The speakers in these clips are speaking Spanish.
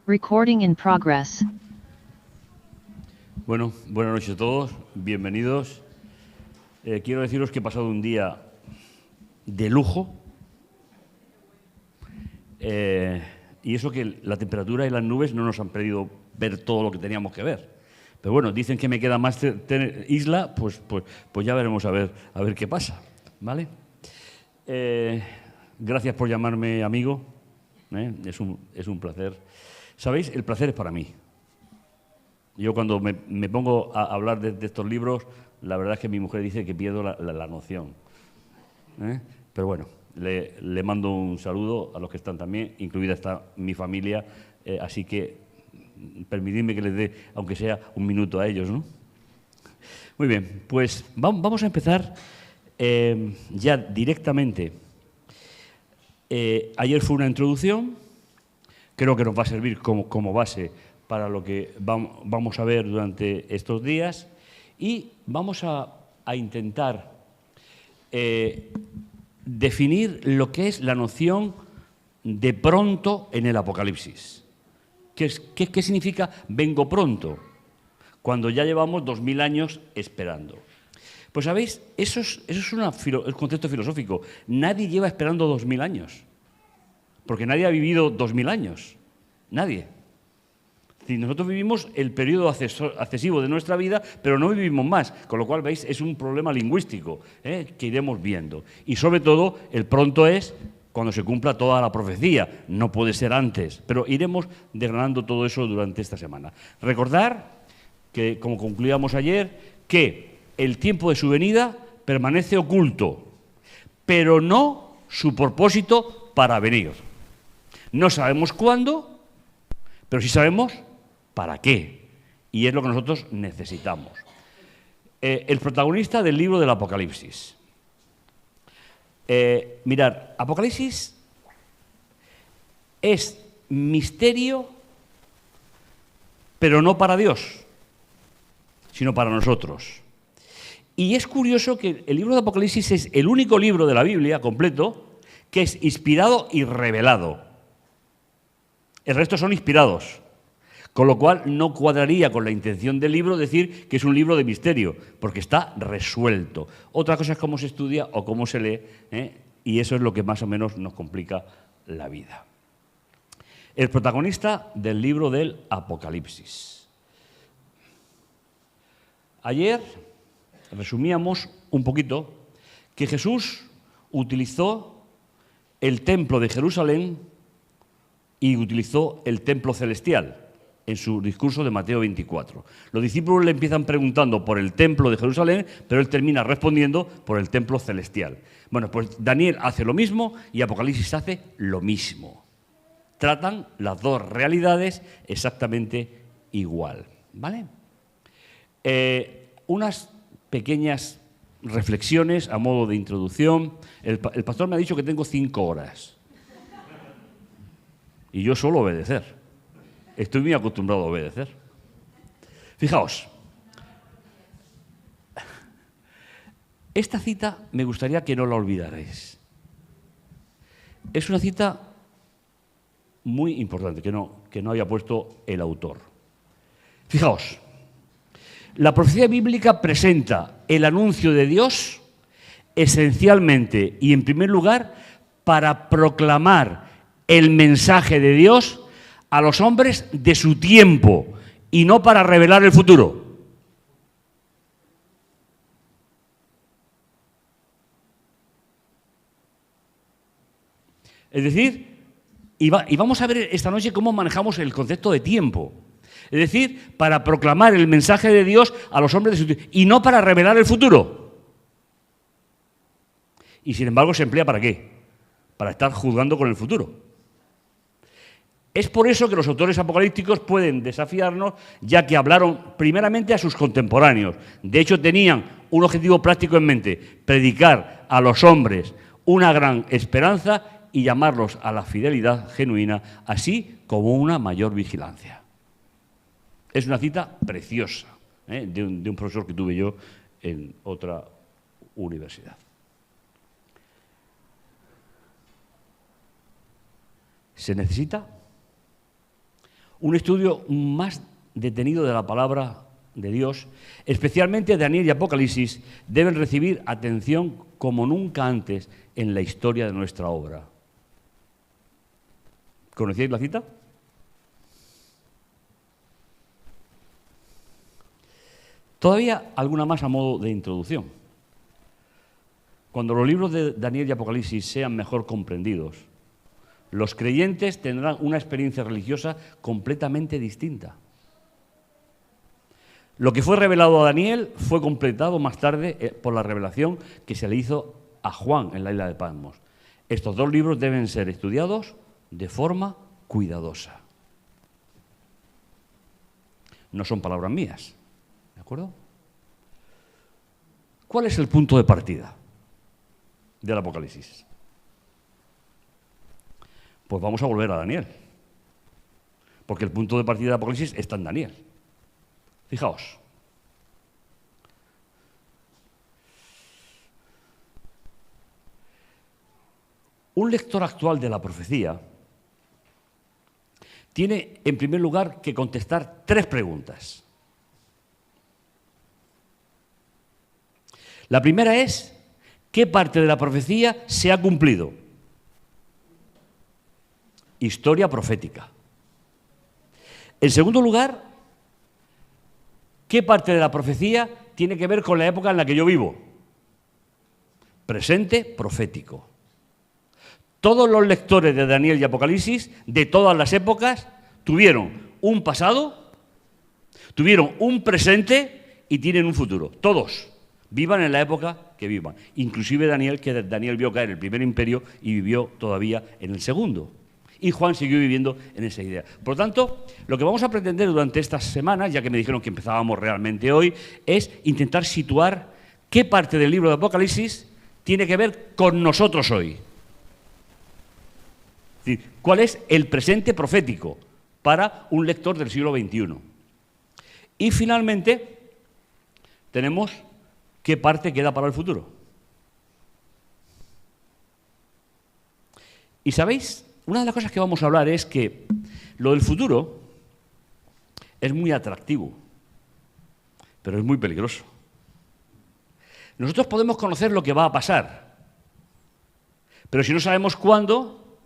Recording in progress. Bueno, buenas noches a todos, bienvenidos. Quiero deciros que he pasado un día de lujo. Y eso que la temperatura y las nubes no nos han pedido ver todo lo que teníamos que ver. Pero bueno, dicen que me queda más isla, pues ya veremos a ver qué pasa, ¿vale? Gracias por llamarme amigo, es un placer. ¿Sabéis? El placer es para mí. Yo cuando me pongo a hablar de estos libros, la verdad es que mi mujer dice que pierdo la noción. Pero bueno, le mando un saludo a los que están también, incluida está mi familia, así que permitidme que les dé, aunque sea un minuto a ellos, ¿no? Muy bien, pues vamos a empezar ya directamente. Ayer fue una introducción, creo que nos va a servir como base para lo que vamos a ver durante estos días y vamos a intentar definir lo que es la noción de pronto en el Apocalipsis. ¿Qué significa vengo pronto? Cuando ya llevamos 2000 años esperando. Pues sabéis, eso es el concepto filosófico. Nadie lleva esperando 2000 años. Porque nadie ha vivido 2000 años. Nadie. Nosotros vivimos el periodo accesivo de nuestra vida, pero no vivimos más. Con lo cual, veis, es un problema lingüístico que iremos viendo. Y sobre todo, el pronto es cuando se cumpla toda la profecía. No puede ser antes. Pero iremos desgranando todo eso durante esta semana. Recordar que, como concluíamos ayer, que el tiempo de su venida permanece oculto, pero no su propósito para venir. No sabemos cuándo, pero sí sabemos para qué. Y es lo que nosotros necesitamos. El protagonista del libro del Apocalipsis. Mirad, Apocalipsis es misterio, pero no para Dios, sino para nosotros. Y es curioso que el libro de Apocalipsis es el único libro de la Biblia completo que es inspirado y revelado. El resto son inspirados, con lo cual no cuadraría con la intención del libro decir que es un libro de misterio, porque está resuelto. Otra cosa es cómo se estudia o cómo se lee, y eso es lo que más o menos nos complica la vida. El protagonista del libro del Apocalipsis. Ayer resumíamos un poquito que Jesús utilizó el templo de Jerusalén y utilizó el templo celestial en su discurso de Mateo 24. Los discípulos le empiezan preguntando por el templo de Jerusalén, pero él termina respondiendo por el templo celestial. Bueno, pues Daniel hace lo mismo y Apocalipsis hace lo mismo. Tratan las dos realidades exactamente igual, ¿vale? Unas pequeñas reflexiones a modo de introducción. El pastor me ha dicho que tengo 5 horas. Y yo suelo obedecer. Estoy muy acostumbrado a obedecer. Fijaos. Esta cita me gustaría que no la olvidarais. Es una cita muy importante, que no había puesto el autor. Fijaos. La profecía bíblica presenta el anuncio de Dios esencialmente y en primer lugar para proclamar el mensaje de Dios a los hombres de su tiempo y no para revelar el futuro. Es decir, y vamos a ver esta noche cómo manejamos el concepto de tiempo. Es decir, para proclamar el mensaje de Dios a los hombres de su tiempo y no para revelar el futuro. Y sin embargo se emplea ¿para qué? Para estar juzgando con el futuro. Es por eso que los autores apocalípticos pueden desafiarnos, ya que hablaron primeramente a sus contemporáneos. De hecho, tenían un objetivo práctico en mente: predicar a los hombres una gran esperanza y llamarlos a la fidelidad genuina, así como una mayor vigilancia. Es una cita preciosa, de un profesor que tuve yo en otra universidad. Se necesita un estudio más detenido de la palabra de Dios, especialmente Daniel y Apocalipsis, deben recibir atención como nunca antes en la historia de nuestra obra. ¿Conocíais la cita? Todavía alguna más a modo de introducción. Cuando los libros de Daniel y Apocalipsis sean mejor comprendidos, los creyentes tendrán una experiencia religiosa completamente distinta. Lo que fue revelado a Daniel fue completado más tarde por la revelación que se le hizo a Juan en la isla de Patmos. Estos dos libros deben ser estudiados de forma cuidadosa. No son palabras mías, ¿de acuerdo? ¿Cuál es el punto de partida del Apocalipsis? Pues vamos a volver a Daniel, porque el punto de partida del Apocalipsis está en Daniel. Fijaos. Un lector actual de la profecía tiene, en primer lugar, que contestar 3 preguntas. La primera es, ¿qué parte de la profecía se ha cumplido? Historia profética. En segundo lugar, ¿qué parte de la profecía tiene que ver con la época en la que yo vivo? Presente profético. Todos los lectores de Daniel y Apocalipsis, de todas las épocas, tuvieron un pasado, tuvieron un presente y tienen un futuro. Todos. Vivan en la época que vivan. Inclusive Daniel, que Daniel vio caer el primer imperio y vivió todavía en el segundo. Y Juan siguió viviendo en esa idea. Por lo tanto, lo que vamos a pretender durante estas semanas, ya que me dijeron que empezábamos realmente hoy, es intentar situar qué parte del libro de Apocalipsis tiene que ver con nosotros hoy. Es decir, cuál es el presente profético para un lector del siglo XXI. Y finalmente, tenemos qué parte queda para el futuro. ¿Y sabéis? Una de las cosas que vamos a hablar es que lo del futuro es muy atractivo, pero es muy peligroso. Nosotros podemos conocer lo que va a pasar, pero si no sabemos cuándo,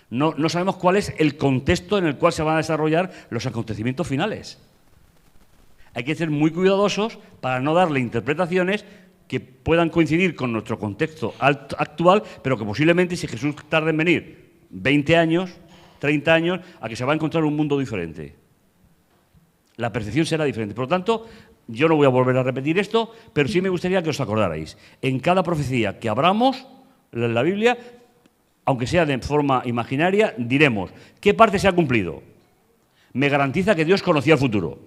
no sabemos cuál es el contexto en el cual se van a desarrollar los acontecimientos finales. Hay que ser muy cuidadosos para no darle interpretaciones que puedan coincidir con nuestro contexto actual, pero que posiblemente, si Jesús tarda en venir 20 años, 30 años, a que se va a encontrar un mundo diferente. La percepción será diferente. Por lo tanto, yo no voy a volver a repetir esto, pero sí me gustaría que os acordarais. En cada profecía que abramos en la Biblia, aunque sea de forma imaginaria, diremos, ¿qué parte se ha cumplido? Me garantiza que Dios conocía el futuro.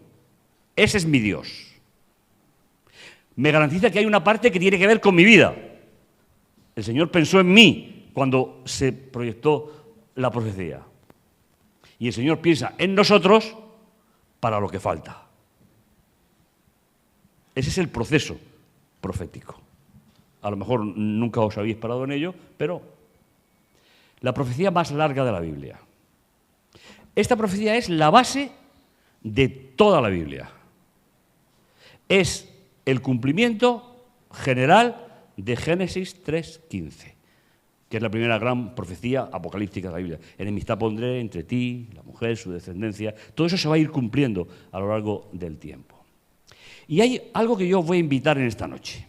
Ese es mi Dios. Me garantiza que hay una parte que tiene que ver con mi vida. El Señor pensó en mí cuando se proyectó la profecía. Y el Señor piensa en nosotros para lo que falta. Ese es el proceso profético. A lo mejor nunca os habéis parado en ello, pero la profecía más larga de la Biblia. Esta profecía es la base de toda la Biblia. Es el cumplimiento general de Génesis 3:15. Que es la primera gran profecía apocalíptica de la Biblia. Enemistad pondré entre ti, la mujer, su descendencia. Todo eso se va a ir cumpliendo a lo largo del tiempo. Y hay algo que yo os voy a invitar en esta noche.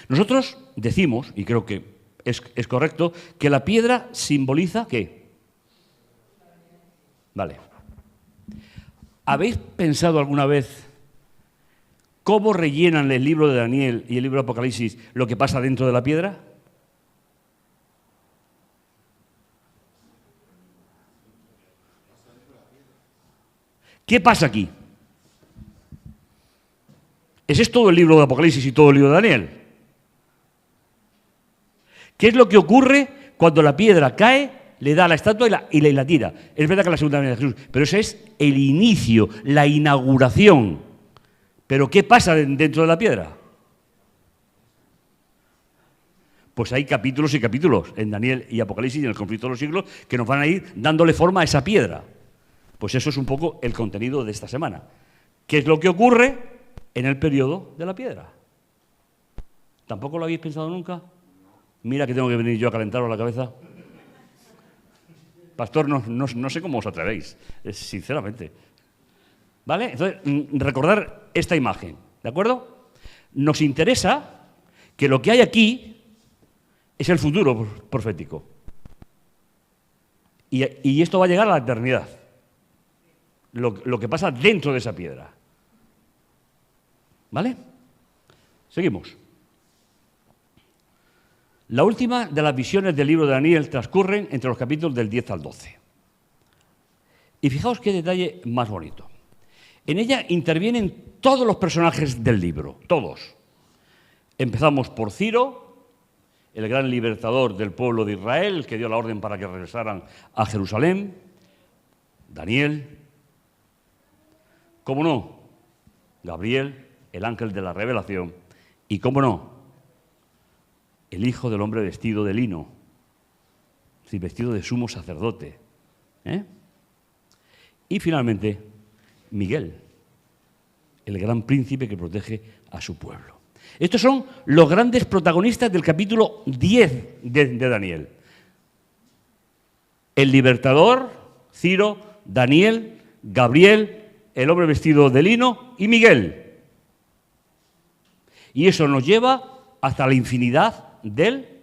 Nosotros decimos, y creo que es correcto, que la piedra simboliza ¿qué? Vale. ¿Habéis pensado alguna vez cómo rellenan el libro de Daniel y el libro de Apocalipsis lo que pasa dentro de la piedra? ¿Qué pasa aquí? Ese es todo el libro de Apocalipsis y todo el libro de Daniel. ¿Qué es lo que ocurre cuando la piedra cae, le da a la estatua y la tira? Es verdad que es la segunda venida de Jesús, pero ese es el inicio, la inauguración. ¿Pero qué pasa dentro de la piedra? Pues hay capítulos y capítulos en Daniel y Apocalipsis y en el conflicto de los siglos que nos van a ir dándole forma a esa piedra. Pues eso es un poco el contenido de esta semana. ¿Qué es lo que ocurre en el periodo de la piedra? ¿Tampoco lo habéis pensado nunca? Mira que tengo que venir yo a calentaros la cabeza. Pastor, no sé cómo os atrevéis, sinceramente. ¿Vale? Entonces, recordar esta imagen, ¿de acuerdo? Nos interesa que lo que hay aquí es el futuro profético. Y esto va a llegar a la eternidad. Lo que pasa dentro de esa piedra. ¿Vale? Seguimos. La última de las visiones del libro de Daniel transcurren entre los capítulos del 10 al 12. Y fijaos qué detalle más bonito. En ella intervienen todos los personajes del libro, todos. Empezamos por Ciro, el gran libertador del pueblo de Israel, el que dio la orden para que regresaran a Jerusalén. Daniel. ¿Cómo no? Gabriel, el ángel de la revelación. Y cómo no, el hijo del hombre vestido de lino, sí, vestido de sumo sacerdote. Y finalmente, Miguel, el gran príncipe que protege a su pueblo. Estos son los grandes protagonistas del capítulo 10 de Daniel. El libertador, Ciro, Daniel, Gabriel, el hombre vestido de lino y Miguel. Y eso nos lleva hasta la infinidad de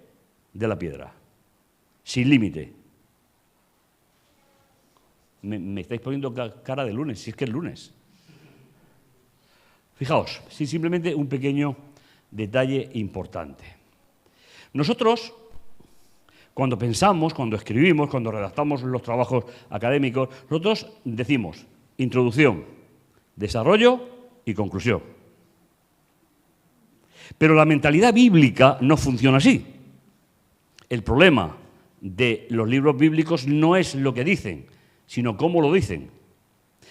la piedra, sin límite. Me estáis poniendo cara de lunes, si es que es lunes. Fijaos, simplemente un pequeño detalle importante. Nosotros, cuando pensamos, cuando escribimos, cuando redactamos los trabajos académicos, nosotros decimos introducción, desarrollo y conclusión. Pero la mentalidad bíblica no funciona así. El problema de los libros bíblicos no es lo que dicen, sino cómo lo dicen.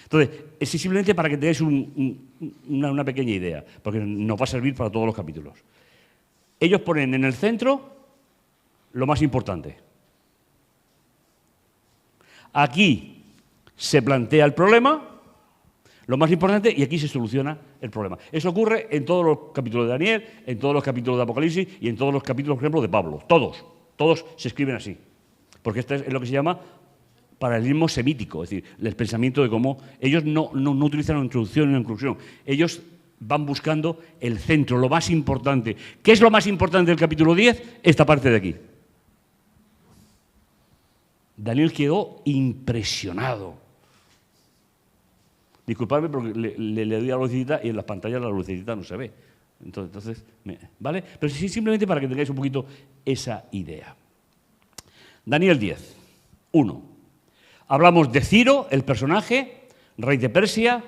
Entonces, es simplemente para que tengáis una pequeña idea, porque nos va a servir para todos los capítulos. Ellos ponen en el centro lo más importante. Aquí se plantea el problema, lo más importante, y aquí se soluciona el problema. Eso ocurre en todos los capítulos de Daniel, en todos los capítulos de Apocalipsis y en todos los capítulos, por ejemplo, de Pablo. Todos se escriben así. Porque esto es lo que se llama paralelismo semítico, es decir, el pensamiento de cómo ellos no utilizan una introducción ni una conclusión. Ellos van buscando el centro, lo más importante. ¿Qué es lo más importante del capítulo 10? Esta parte de aquí. Daniel quedó impresionado. Disculpadme porque le doy a la lucecita y en las pantallas la lucecita no se ve. Entonces, ¿vale? Pero sí, simplemente para que tengáis un poquito esa idea. Daniel 10, 1. Hablamos de Ciro, el personaje, rey de Persia.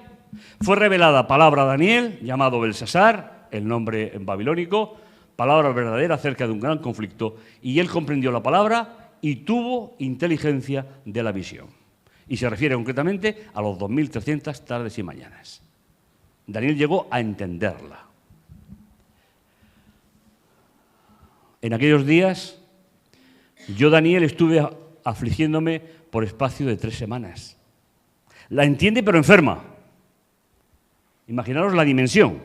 Fue revelada palabra a Daniel, llamado Belsasar, el nombre en babilónico, palabra verdadera acerca de un gran conflicto, y él comprendió la palabra y tuvo inteligencia de la visión. Y se refiere concretamente a los 2300 tardes y mañanas. Daniel llegó a entenderla. En aquellos días, yo, Daniel, estuve afligiéndome por espacio de 3 semanas. La entiende, pero enferma. Imaginaros la dimensión.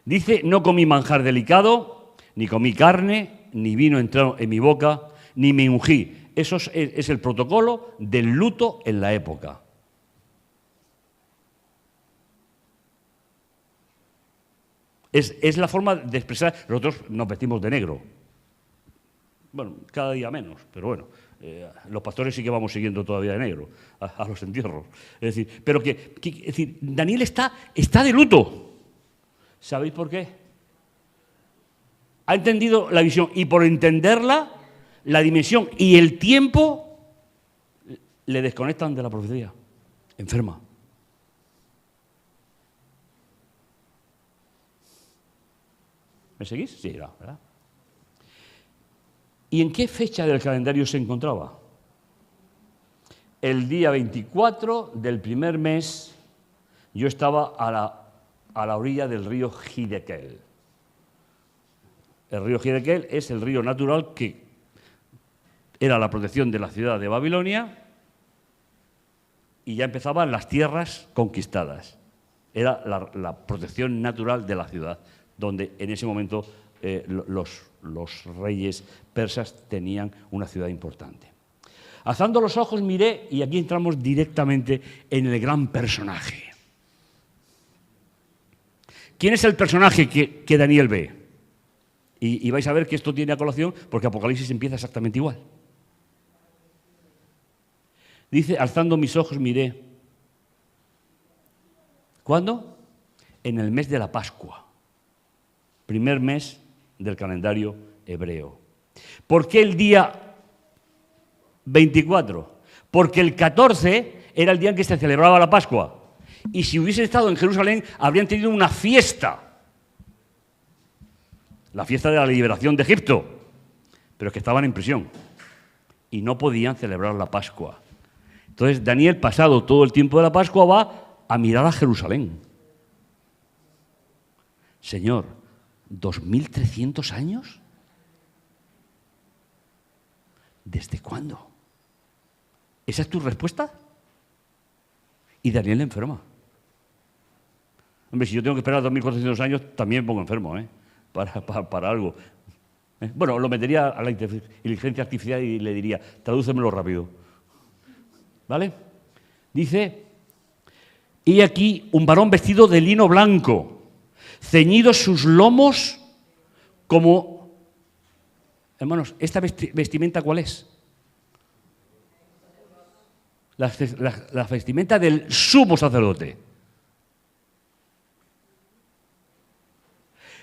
Dice, no comí manjar delicado, ni comí carne, ni vino entró en mi boca, ni me ungí. Eso es el protocolo del luto en la época. Es la forma de expresar. Nosotros nos vestimos de negro. Bueno, cada día menos, pero bueno. Los pastores sí que vamos siguiendo todavía de negro a los entierros. Es decir, pero es decir, Daniel está de luto. ¿Sabéis por qué? Ha entendido la visión y por entenderla, la dimensión y el tiempo le desconectan de la profecía. Enferma. ¿Me seguís? Sí, ¿verdad? ¿Y en qué fecha del calendario se encontraba? El día 24 del primer mes, yo estaba a la orilla del río Hiddekel. El río Hiddekel es el río natural que era la protección de la ciudad de Babilonia y ya empezaban las tierras conquistadas. Era la protección natural de la ciudad, donde en ese momento los reyes persas tenían una ciudad importante. Alzando los ojos miré, y aquí entramos directamente en el gran personaje. ¿Quién es el personaje que Daniel ve? Y vais a ver que esto tiene a colación porque Apocalipsis empieza exactamente igual. Dice, alzando mis ojos miré. ¿Cuándo? En el mes de la Pascua, primer mes del calendario hebreo. ¿Por qué el día 24? Porque el 14 era el día en que se celebraba la Pascua. Y si hubiesen estado en Jerusalén, habrían tenido una fiesta. La fiesta de la liberación de Egipto. Pero es que estaban en prisión. Y no podían celebrar la Pascua. Entonces Daniel, pasado todo el tiempo de la Pascua, va a mirar a Jerusalén. Señor, ¿2300 años? ¿Desde cuándo? ¿Esa es tu respuesta? Y Daniel le enferma. Hombre, si yo tengo que esperar 2400 años, también pongo enfermo, para algo. Bueno, lo metería a la inteligencia artificial y le diría, tradúcemelo rápido. ¿Vale? Dice, y aquí un varón vestido de lino blanco, ceñidos sus lomos como... Hermanos, ¿esta vestimenta cuál es? La vestimenta del sumo sacerdote.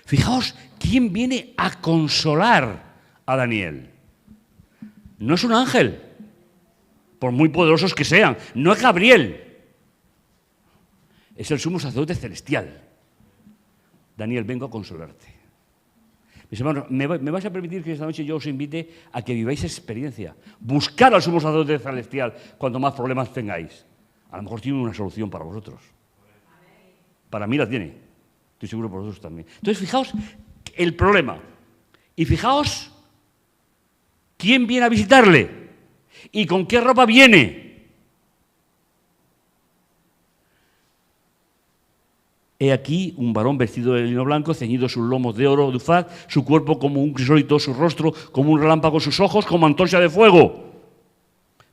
Fijaos, ¿quién viene a consolar a Daniel? No es un ángel, por muy poderosos que sean. No es Gabriel. Es el sumo sacerdote celestial. Daniel, vengo a consolarte. Mis hermanos, ¿me vais a permitir que esta noche yo os invite a que viváis experiencia? Buscar al sumo sacerdote celestial cuanto más problemas tengáis. A lo mejor tiene una solución para vosotros. Para mí la tiene. Estoy seguro por vosotros también. Entonces, fijaos el problema. Y fijaos quién viene a visitarle y con qué ropa viene. He aquí un varón vestido de lino blanco, ceñido sus lomos de oro de Ufaz, su cuerpo como un crisólito, su rostro como un relámpago, sus ojos como antorcha de fuego.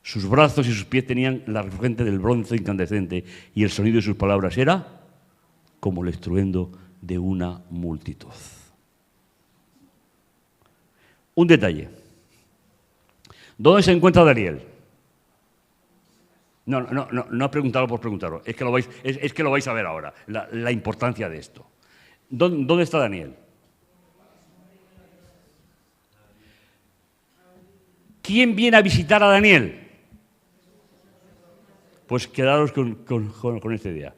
Sus brazos y sus pies tenían la refulgente del bronce incandescente, y el sonido de sus palabras era como el estruendo de una multitud. Un detalle. ¿Dónde se encuentra Daniel? No has preguntado por preguntarlo. Es que lo vais a ver ahora, la importancia de esto. ¿Dónde está Daniel? ¿Quién viene a visitar a Daniel? Pues quedaros con esta idea.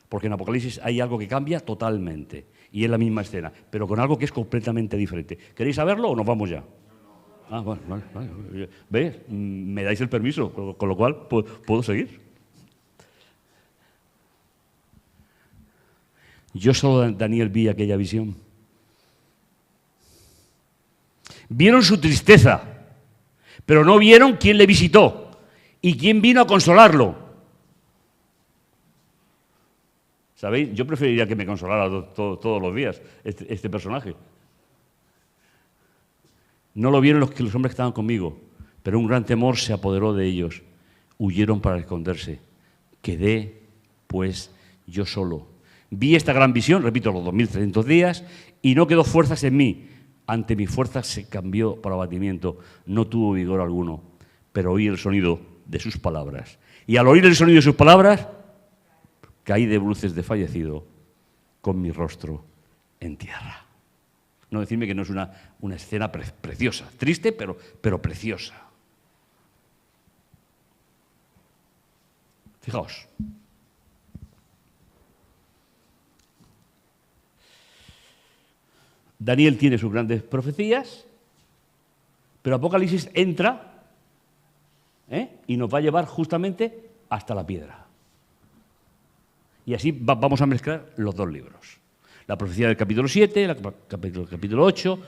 Porque en Apocalipsis hay algo que cambia totalmente. Y es la misma escena, pero con algo que es completamente diferente. ¿Queréis saberlo o nos vamos ya? Ah, bueno, vale. ¿Veis? Me dais el permiso, con lo cual puedo seguir. Yo solo, Daniel, vi aquella visión. Vieron su tristeza, pero no vieron quién le visitó y quién vino a consolarlo. ¿Sabéis? Yo preferiría que me consolara todos los días este personaje. No lo vieron los hombres que estaban conmigo, pero un gran temor se apoderó de ellos. Huyeron para esconderse. Quedé, pues, yo solo. Vi esta gran visión, repito, los 2300 días, y no quedó fuerzas en mí. Ante mi fuerza se cambió por abatimiento. No tuvo vigor alguno, pero oí el sonido de sus palabras. Y al oír el sonido de sus palabras, caí de bruces desfallecido, con mi rostro en tierra. No decirme que no es una escena preciosa, triste, pero preciosa. Fijaos. Daniel tiene sus grandes profecías, pero Apocalipsis entra y nos va a llevar justamente hasta la piedra. Y así vamos a mezclar los dos libros. La profecía del capítulo 7, el capítulo 8,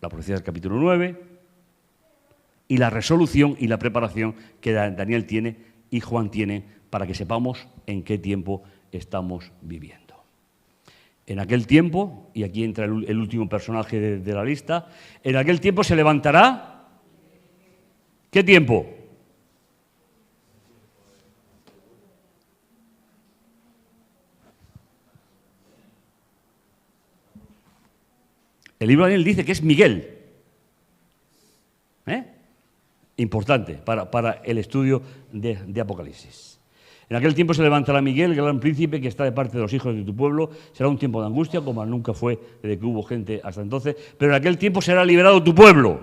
la profecía del capítulo 9 y la resolución y la preparación que Daniel tiene y Juan tiene para que sepamos en qué tiempo estamos viviendo. En aquel tiempo, y aquí entra el último personaje de la lista, en aquel tiempo se levantará, ¿qué tiempo? El libro de Daniel dice que es Miguel. Importante para el estudio de Apocalipsis. En aquel tiempo se levantará Miguel, el gran príncipe que está de parte de los hijos de tu pueblo. Será un tiempo de angustia, como nunca fue desde que hubo gente hasta entonces, pero en aquel tiempo será liberado tu pueblo.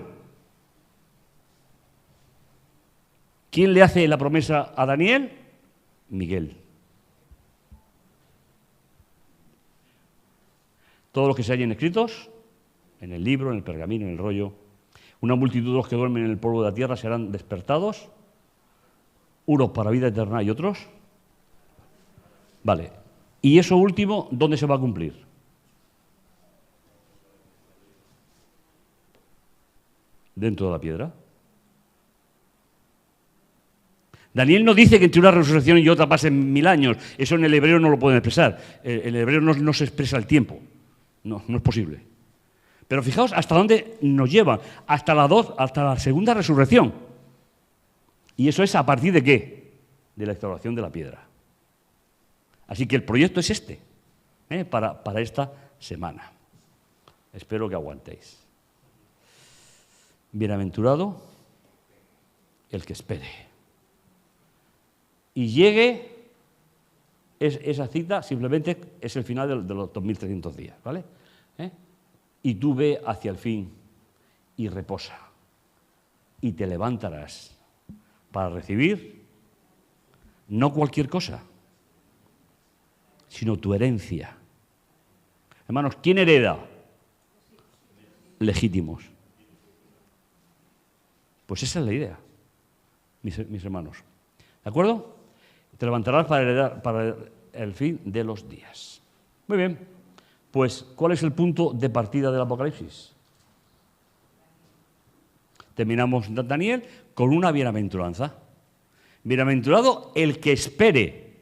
¿Quién le hace la promesa a Daniel? Miguel. Todos los que se hallen escritos en el libro, en el pergamino, en el rollo, una multitud de los que duermen en el polvo de la tierra serán despertados, unos para vida eterna y otros. Vale. ¿Y eso último, dónde se va a cumplir? Dentro de la piedra. Daniel no dice que entre una resurrección y otra pasen 1000 años. Eso en el hebreo no lo pueden expresar. En el hebreo no se expresa el tiempo. No es posible. Pero fijaos hasta dónde nos lleva. Hasta la segunda resurrección. ¿Y eso es a partir de qué? De la instauración de la piedra. Así que el proyecto es este, para esta semana. Espero que aguantéis. Bienaventurado el que espere. Y llegue, esa cita simplemente es el final de los 2300 días, ¿vale? Y tú ve hacia el fin y reposa. Y te levantarás para recibir no cualquier cosa, sino tu herencia. Hermanos, ¿quién hereda? Legítimos. Pues esa es la idea, mis hermanos. ¿De acuerdo? Te levantarás para heredar para el fin de los días. Muy bien. Pues, ¿cuál es el punto de partida del Apocalipsis? Terminamos Daniel con una bienaventuranza. Bienaventurado el que espere,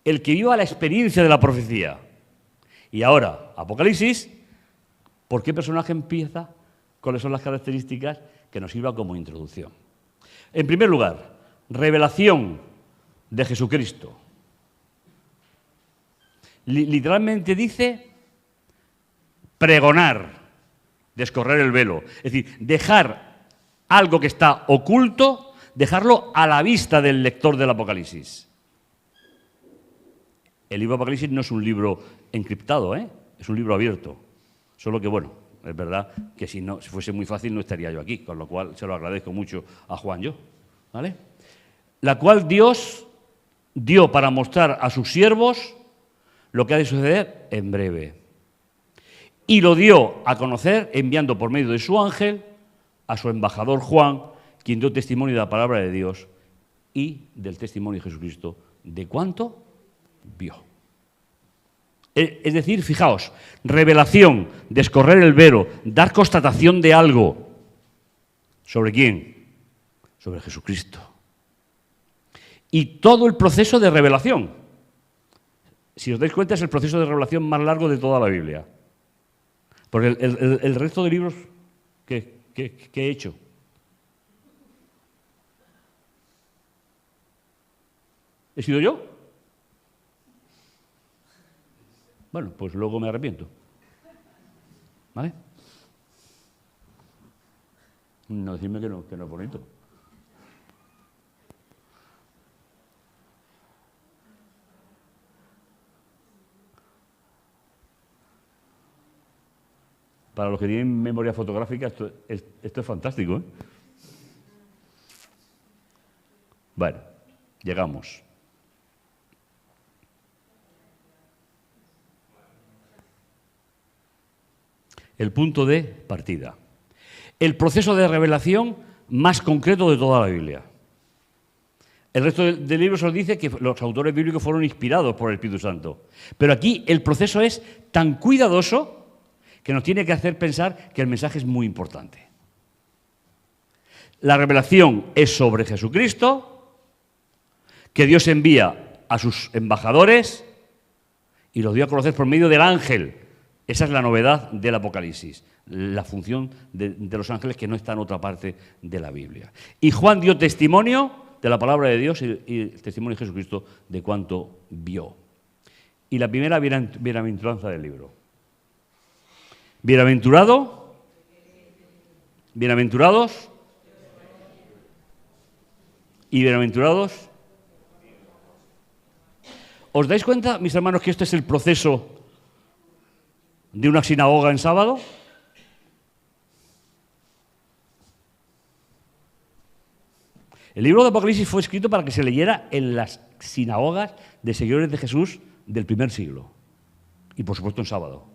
el que viva la experiencia de la profecía. Y ahora, Apocalipsis, ¿por qué personaje empieza? ¿Cuáles son las características que nos sirva como introducción? En primer lugar, revelación de Jesucristo. Literalmente dice pregonar, descorrer el velo. Es decir, dejar algo que está oculto, dejarlo a la vista del lector del Apocalipsis. El libro de Apocalipsis no es un libro encriptado, es un libro abierto. Solo que, bueno, es verdad que si fuese muy fácil no estaría yo aquí, con lo cual se lo agradezco mucho a Juan yo, ¿vale? La cual Dios dio para mostrar a sus siervos lo que ha de suceder en breve. Y lo dio a conocer enviando por medio de su ángel a su embajador Juan, quien dio testimonio de la palabra de Dios y del testimonio de Jesucristo. ¿De cuánto vio? Es decir, fijaos, revelación, descorrer el velo, dar constatación de algo. ¿Sobre quién? Sobre Jesucristo. Y todo el proceso de revelación. Si os dais cuenta, es el proceso de revelación más largo de toda la Biblia. Porque el resto de libros que he hecho. ¿He sido yo? Bueno, pues luego me arrepiento. ¿Vale? No decirme que no es bonito. Para los que tienen memoria fotográfica, esto es fantástico, ¿eh? Bueno, llegamos. El punto de partida. El proceso de revelación más concreto de toda la Biblia. El resto del libro nos dice que los autores bíblicos fueron inspirados por el Espíritu Santo. Pero aquí el proceso es tan cuidadoso que nos tiene que hacer pensar que el mensaje es muy importante. La revelación es sobre Jesucristo, que Dios envía a sus embajadores y los dio a conocer por medio del ángel. Esa es la novedad del Apocalipsis, la función de los ángeles que no está en otra parte de la Biblia. Y Juan dio testimonio de la palabra de Dios y el testimonio de Jesucristo de cuanto vio. Y la primera bienaventuranza del libro. Bienaventurados. Y bienaventurados. ¿Os dais cuenta, mis hermanos, que este es el proceso de una sinagoga en sábado? El libro de Apocalipsis fue escrito para que se leyera en las sinagogas de seguidores de Jesús del primer siglo. Y por supuesto en sábado.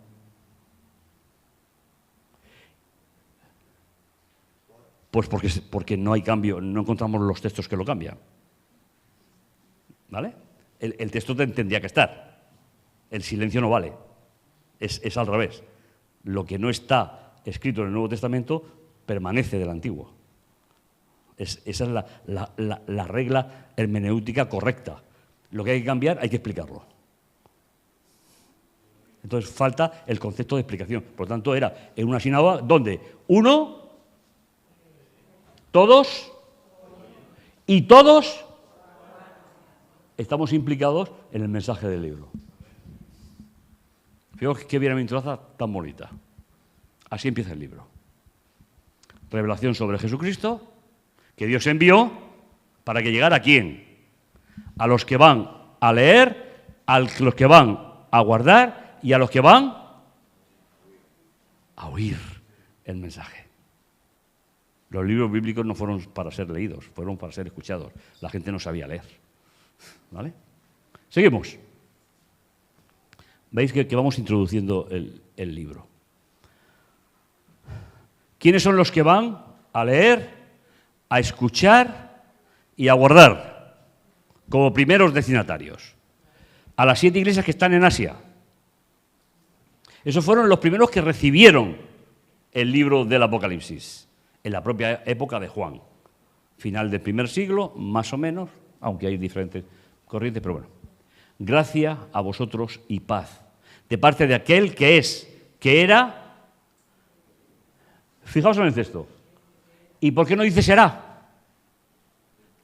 Pues porque no hay cambio, no encontramos los textos que lo cambian. ¿Vale? El texto tendría que estar. El silencio no vale. Es al revés. Lo que no está escrito en el Nuevo Testamento permanece del Antiguo. Esa es la regla hermenéutica correcta. Lo que hay que cambiar, hay que explicarlo. Entonces falta el concepto de explicación. Por lo tanto, era en una sinagoga donde uno, todos y todos estamos implicados en el mensaje del libro. Fijaos qué bienaventuranza tan bonita. Así empieza el libro. Revelación sobre Jesucristo, que Dios envió para que llegara ¿a quién? A los que van a leer, a los que van a guardar y a los que van a oír el mensaje. Los libros bíblicos no fueron para ser leídos, fueron para ser escuchados. La gente no sabía leer. ¿Vale? Seguimos. Veis que vamos introduciendo el libro. ¿Quiénes son los que van a leer, a escuchar y a guardar como primeros destinatarios? A las 7 iglesias que están en Asia. Esos fueron los primeros que recibieron el libro del Apocalipsis, en la propia época de Juan. Final del primer siglo, más o menos, aunque hay diferentes corrientes, pero bueno. Gracia a vosotros y paz, de parte de aquel que es, que era. Fijaos en el texto. ¿Y por qué no dice será?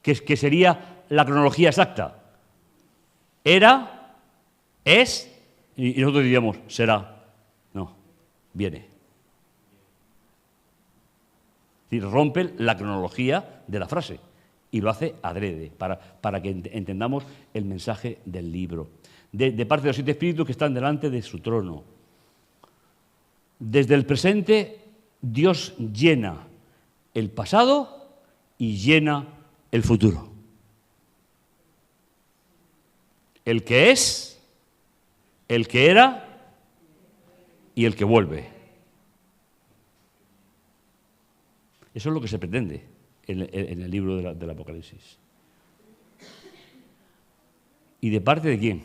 Que sería la cronología exacta. Era, es, y nosotros diríamos será. No, viene. Es decir, rompe la cronología de la frase y lo hace adrede, para que entendamos el mensaje del libro. De parte de los 7 espíritus que están delante de su trono. Desde el presente, Dios llena el pasado y llena el futuro. El que es, el que era y el que vuelve. Eso es lo que se pretende en el libro del Apocalipsis. ¿Y de parte de quién?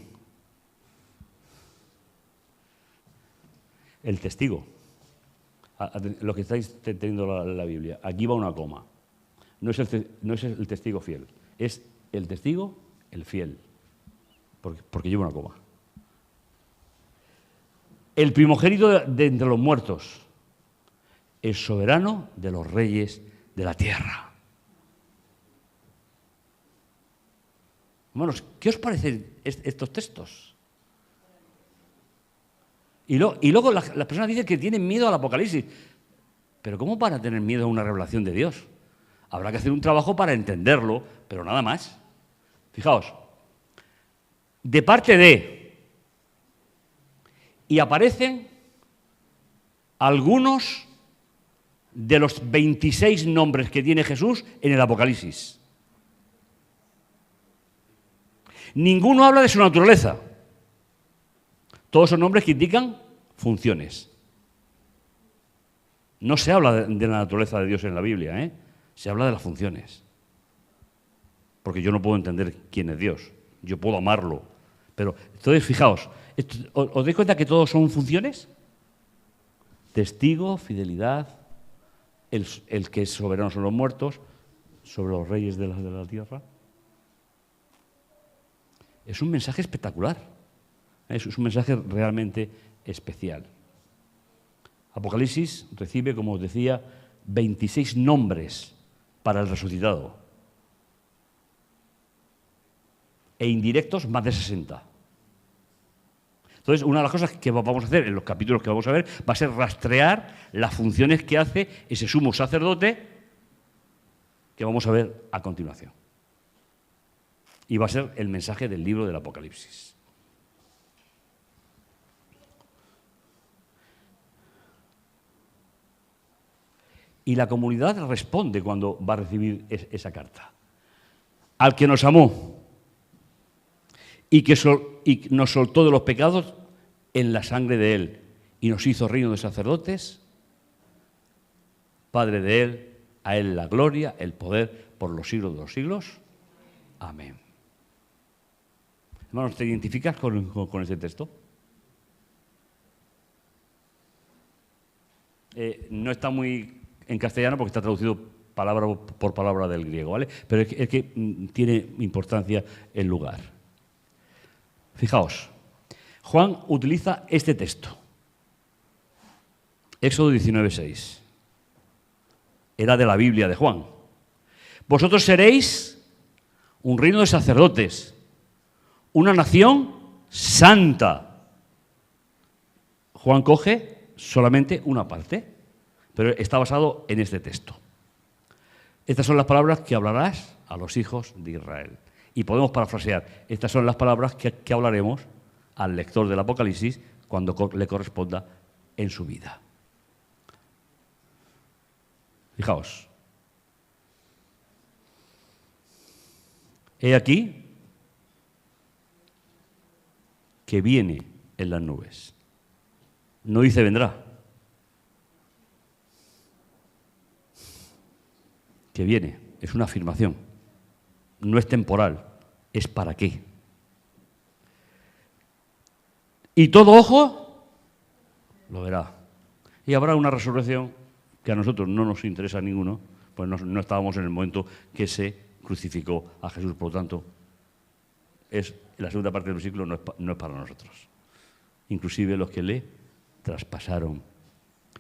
El testigo. Lo que estáis teniendo la Biblia. Aquí va una coma. No es el testigo fiel. Es el testigo, el fiel. Porque lleva una coma. El primogénito de entre los muertos. El soberano de los reyes de la tierra. Hermanos, ¿qué os parecen estos textos? Y luego las personas dicen que tienen miedo al Apocalipsis. Pero ¿cómo van a tener miedo a una revelación de Dios? Habrá que hacer un trabajo para entenderlo, pero nada más. Fijaos, de parte de, y aparecen algunos de los 26 nombres que tiene Jesús en el Apocalipsis. Ninguno habla de su naturaleza. Todos son nombres que indican funciones. No se habla de la naturaleza de Dios en la Biblia, ¿eh? Se habla de las funciones. Porque yo no puedo entender quién es Dios. Yo puedo amarlo. Pero, entonces, fijaos, ¿os dais cuenta que todos son funciones? Testigo, fidelidad, el que es soberano sobre los muertos, sobre los reyes de la tierra. Es un mensaje espectacular. Es un mensaje realmente especial. Apocalipsis recibe, como os decía, 26 nombres para el resucitado. E indirectos más de 60. Entonces, una de las cosas que vamos a hacer en los capítulos que vamos a ver va a ser rastrear las funciones que hace ese sumo sacerdote que vamos a ver a continuación. Y va a ser el mensaje del libro del Apocalipsis. Y la comunidad responde cuando va a recibir esa carta. Al que nos amó y nos soltó de los pecados en la sangre de Él y nos hizo reino de sacerdotes, Padre de Él, a Él la gloria, el poder por los siglos de los siglos. Amén. Hermanos, ¿te identificas con este texto? No está muy en castellano porque está traducido palabra por palabra del griego, ¿vale? Pero es que tiene importancia el lugar. Fijaos, Juan utiliza este texto. Éxodo 19:6. Era de la Biblia de Juan. Vosotros seréis un reino de sacerdotes, una nación santa. Juan coge solamente una parte, pero está basado en este texto. Estas son las palabras que hablarás a los hijos de Israel. Y podemos parafrasear, estas son las palabras que hablaremos al lector del Apocalipsis cuando le corresponda en su vida. Fijaos. He aquí que viene en las nubes. No dice vendrá. Que viene, es una afirmación. No es temporal, es para qué. Y todo ojo lo verá. Y habrá una resurrección que a nosotros no nos interesa a ninguno, pues no estábamos en el momento que se crucificó a Jesús. Por lo tanto, la segunda parte del versículo no es para nosotros. Inclusive los que le traspasaron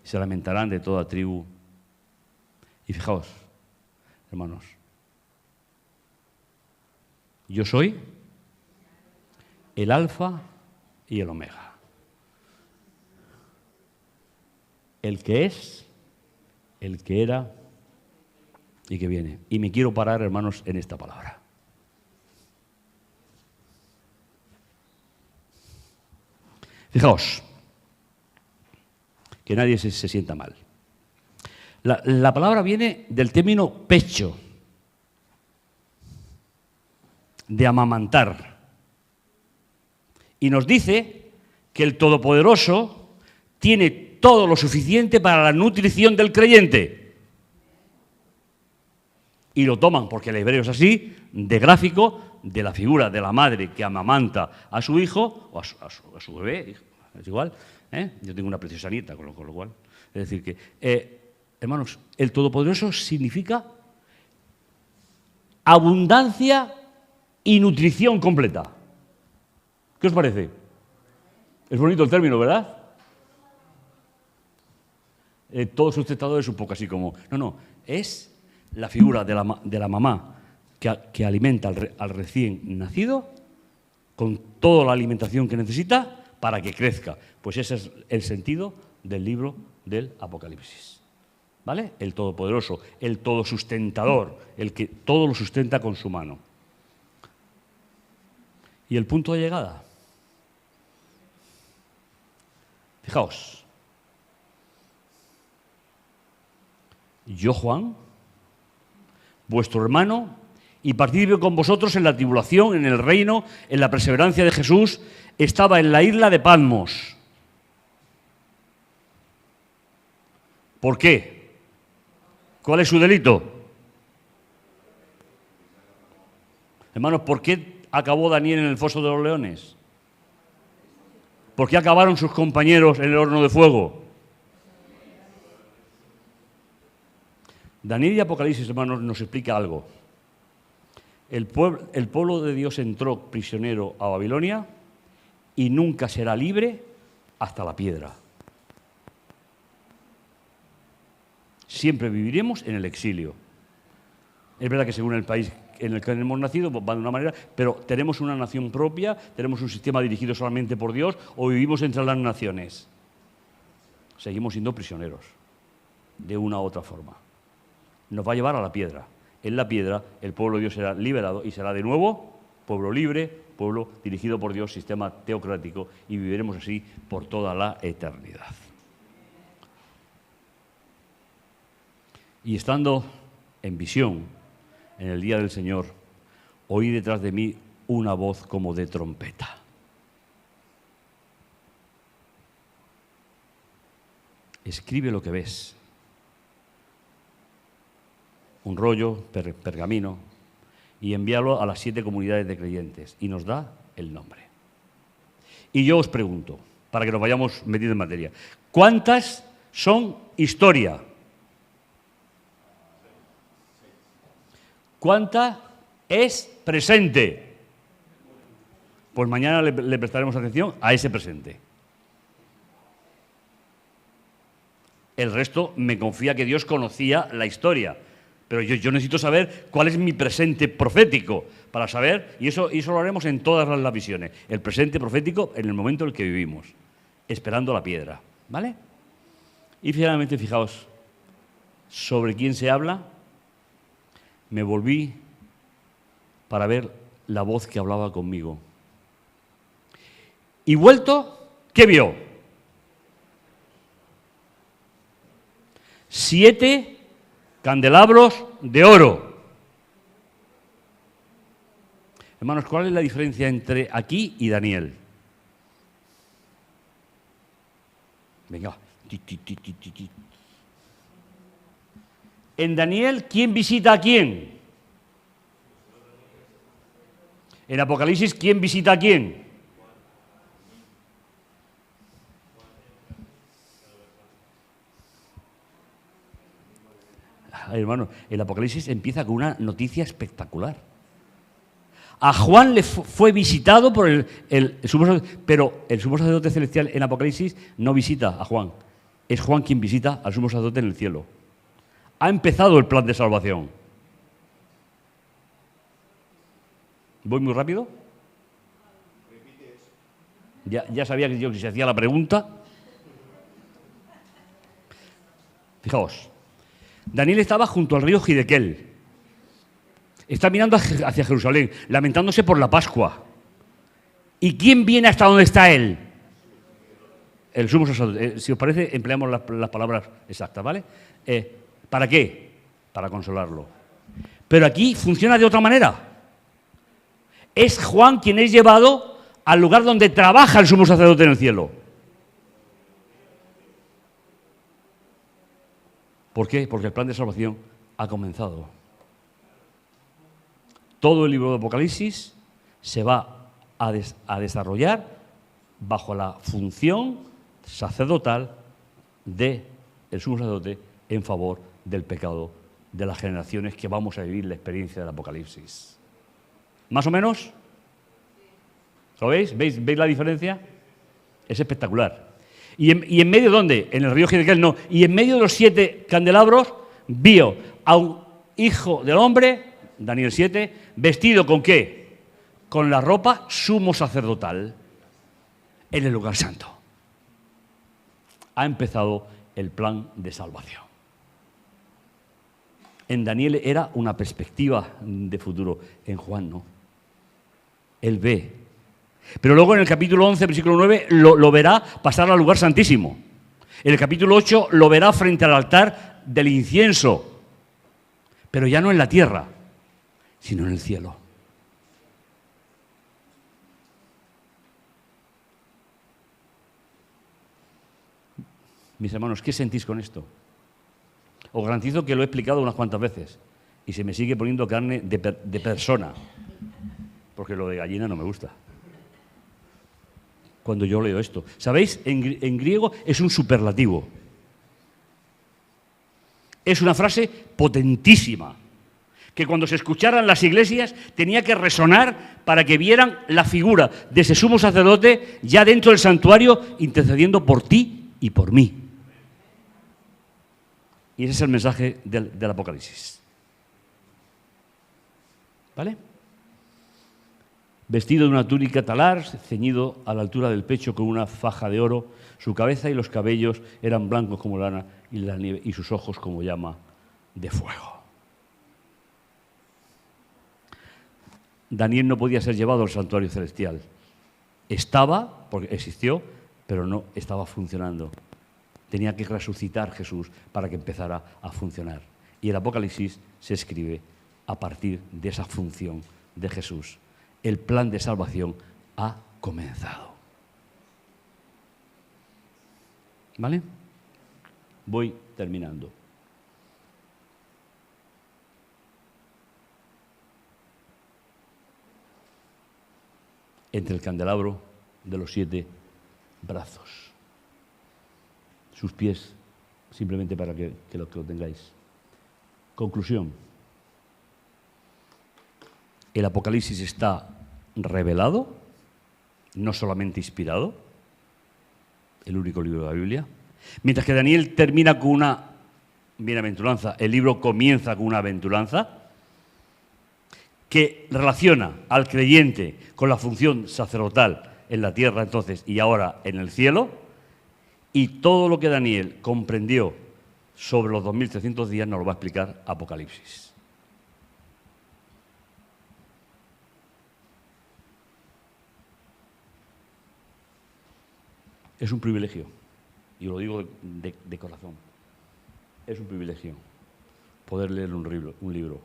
se lamentarán de toda tribu. Y fijaos, hermanos, yo soy el alfa y el omega, el que es, el que era y que viene. Y me quiero parar, hermanos, en esta palabra. Fijaos, que nadie se sienta mal. La palabra viene del término pecho, de amamantar. Y nos dice que el Todopoderoso tiene todo lo suficiente para la nutrición del creyente. Y lo toman, porque el hebreo es así, de gráfico, de la figura de la madre que amamanta a su hijo, o a su bebé, es igual. Yo tengo una preciosa nieta, con lo cual. Es decir, que, hermanos, el Todopoderoso significa abundancia y nutrición completa. ¿Qué os parece? Es bonito el término, ¿verdad? Todo sustentador es un poco así como... No, es la figura de la mamá que alimenta al recién nacido con toda la alimentación que necesita para que crezca. Pues ese es el sentido del libro del Apocalipsis. ¿Vale? El Todopoderoso, el Todosustentador, el que todo lo sustenta con su mano. ¿Y el punto de llegada? Fijaos. Yo, Juan, vuestro hermano, y participo con vosotros en la tribulación, en el reino, en la perseverancia de Jesús, estaba en la isla de Patmos. ¿Por qué? ¿Cuál es su delito? Hermanos, ¿por qué acabó Daniel en el foso de los leones? ¿Por qué acabaron sus compañeros en el horno de fuego? Daniel y Apocalipsis, hermanos, nos explica algo. El pueblo de Dios entró prisionero a Babilonia y nunca será libre hasta la piedra. Siempre viviremos en el exilio. Es verdad que según el país en el que hemos nacido va de una manera, pero tenemos una nación propia, tenemos un sistema dirigido solamente por Dios o vivimos entre las naciones. Seguimos siendo prisioneros, de una u otra forma. Nos va a llevar a la piedra. En la piedra el pueblo de Dios será liberado y será de nuevo pueblo libre, pueblo dirigido por Dios, sistema teocrático, y viviremos así por toda la eternidad. Y estando en visión, en el día del Señor, oí detrás de mí una voz como de trompeta. Escribe lo que ves. Un rollo, pergamino, y envíalo a las 7 comunidades de creyentes. Y nos da el nombre. Y yo os pregunto, para que nos vayamos metiendo en materia, ¿cuántas son historia? ¿Cuánta es presente? Pues mañana le prestaremos atención a ese presente. El resto me confía que Dios conocía la historia. Pero yo necesito saber cuál es mi presente profético para saber, y eso lo haremos en todas las visiones, el presente profético en el momento en el que vivimos, esperando la piedra, ¿vale? Y finalmente, fijaos, sobre quién se habla, me volví para ver la voz que hablaba conmigo. Y vuelto, ¿qué vio? 7 candelabros de oro. Hermanos, ¿cuál es la diferencia entre aquí y Daniel? Venga. En Daniel, ¿quién visita a quién? En Apocalipsis, ¿quién visita a quién? Ay, hermano, el Apocalipsis empieza con una noticia espectacular. A Juan le fue visitado por el sumo sacerdote, pero el sumo sacerdote celestial en Apocalipsis no visita a Juan. Es Juan quien visita al sumo sacerdote en el cielo. Ha empezado el plan de salvación. ¿Voy muy rápido? Ya sabía que yo que se hacía la pregunta. Fijaos. Daniel estaba junto al río Gidequel. Está mirando hacia Jerusalén, lamentándose por la Pascua. ¿Y quién viene hasta donde está él? El sumo sacerdote. Si os parece, empleamos las palabras exactas, ¿vale? ¿Para qué? Para consolarlo. Pero aquí funciona de otra manera. Es Juan quien es llevado al lugar donde trabaja el sumo sacerdote en el cielo. ¿Por qué? Porque el plan de salvación ha comenzado. Todo el libro de Apocalipsis se va a desarrollar bajo la función sacerdotal del sumo sacerdote en favor del pecado de las generaciones que vamos a vivir la experiencia del Apocalipsis. ¿Más o menos? ¿Lo veis? ¿Veis la diferencia? Es espectacular. ¿Y en medio dónde? En el río Gidequel, no. Y en medio de los 7 candelabros vio a un hijo del hombre, Daniel 7, vestido ¿con qué? Con la ropa sumo sacerdotal en el lugar santo. Ha empezado el plan de salvación. En Daniel era una perspectiva de futuro, en Juan no. Él ve. Pero luego en el capítulo 11, versículo 9, lo verá pasar al lugar santísimo. En el capítulo 8 lo verá frente al altar del incienso, pero ya no en la tierra, sino en el cielo. Mis hermanos, ¿qué sentís con esto? Os garantizo que lo he explicado unas cuantas veces y se me sigue poniendo carne de persona, porque lo de gallina no me gusta. Cuando yo leo esto. ¿Sabéis? En griego es un superlativo. Es una frase potentísima que cuando se escucharan las iglesias tenía que resonar para que vieran la figura de ese sumo sacerdote ya dentro del santuario intercediendo por ti y por mí. Y ese es el mensaje del Apocalipsis. ¿Vale? Vestido de una túnica talar, ceñido a la altura del pecho con una faja de oro, su cabeza y los cabellos eran blancos como lana y la nieve, y sus ojos como llama de fuego. Daniel no podía ser llevado al santuario celestial. Estaba, porque existió, pero no estaba funcionando. Tenía que resucitar Jesús para que empezara a funcionar. Y el Apocalipsis se escribe a partir de esa función de Jesús. El plan de salvación ha comenzado. ¿Vale? Voy terminando. Entre el candelabro de los 7 brazos. Sus pies, simplemente para que lo tengáis. Conclusión. El Apocalipsis está revelado, no solamente inspirado, el único libro de la Biblia. Mientras que Daniel termina con una bienaventuranza, el libro comienza con una aventuranza que relaciona al creyente con la función sacerdotal en la tierra entonces y ahora en el cielo, y todo lo que Daniel comprendió sobre los 2300 días nos lo va a explicar Apocalipsis. Es un privilegio, y lo digo de corazón, es un privilegio poder leer un libro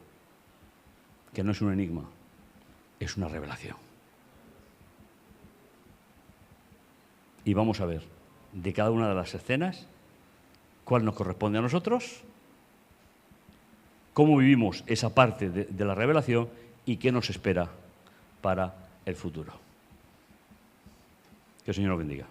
que no es un enigma, es una revelación. Y vamos a ver de cada una de las escenas cuál nos corresponde a nosotros, cómo vivimos esa parte de la revelación y qué nos espera para el futuro. Que el Señor nos bendiga.